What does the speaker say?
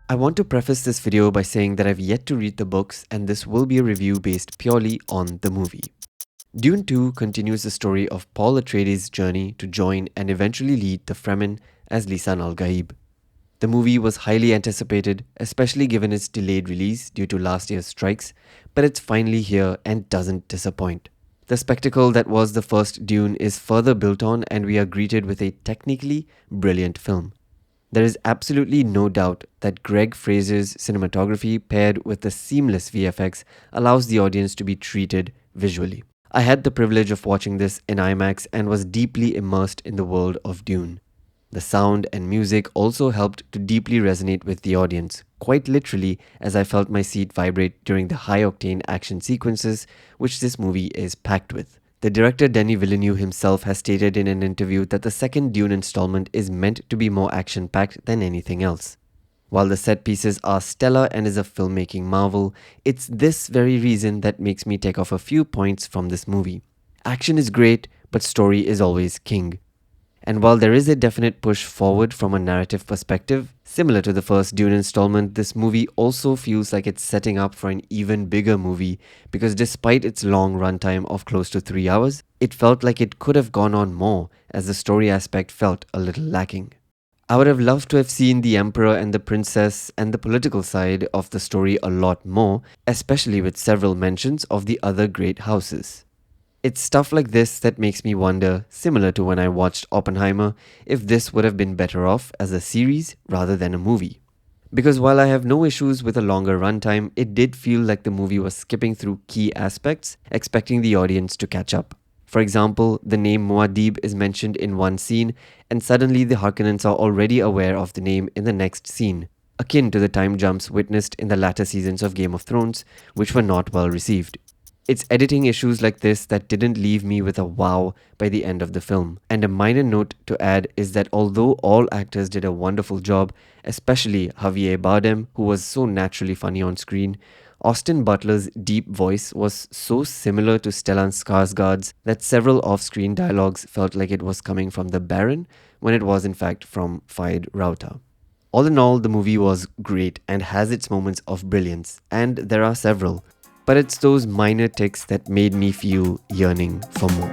I want to preface this video by saying that I've yet to read the books, and this will be a review based purely on the movie. Dune 2 continues the story of Paul Atreides' journey to join and eventually lead the Fremen as Lisan al-Gaib. The movie was highly anticipated, especially given its delayed release due to last year's strikes, but it's finally here and doesn't disappoint. The spectacle that was the first Dune is further built on, and we are greeted with a technically brilliant film. There is absolutely no doubt that Greig Fraser's cinematography paired with the seamless VFX allows the audience to be treated visually. I had the privilege of watching this in IMAX and was deeply immersed in the world of Dune. The sound and music also helped to deeply resonate with the audience, quite literally, as I felt my seat vibrate during the high-octane action sequences which this movie is packed with. The director Denis Villeneuve himself has stated in an interview that the second Dune installment is meant to be more action-packed than anything else. While the set pieces are stellar and is a filmmaking marvel, it's this very reason that makes me take off a few points from this movie. Action is great, but story is always king. And while there is a definite push forward from a narrative perspective, similar to the first Dune installment, this movie also feels like it's setting up for an even bigger movie because despite its long runtime of close to 3 hours, it felt like it could have gone on more as the story aspect felt a little lacking. I would have loved to have seen the Emperor and the Princess and the political side of the story a lot more, especially with several mentions of the other great houses. It's stuff like this that makes me wonder, similar to when I watched Oppenheimer, if this would have been better off as a series rather than a movie. Because while I have no issues with a longer runtime, it did feel like the movie was skipping through key aspects, expecting the audience to catch up. For example, the name Muad'Dib is mentioned in one scene, and suddenly the Harkonnens are already aware of the name in the next scene, akin to the time jumps witnessed in the latter seasons of Game of Thrones, which were not well received. It's editing issues like this that didn't leave me with a wow by the end of the film. And a minor note to add is that although all actors did a wonderful job, especially Javier Bardem, who was so naturally funny on screen, Austin Butler's deep voice was so similar to Stellan Skarsgård's that several off-screen dialogues felt like it was coming from the Baron when it was in fact from Fayed Rauta. All in all, the movie was great and has its moments of brilliance, and there are several. But it's those minor ticks that made me feel yearning for more.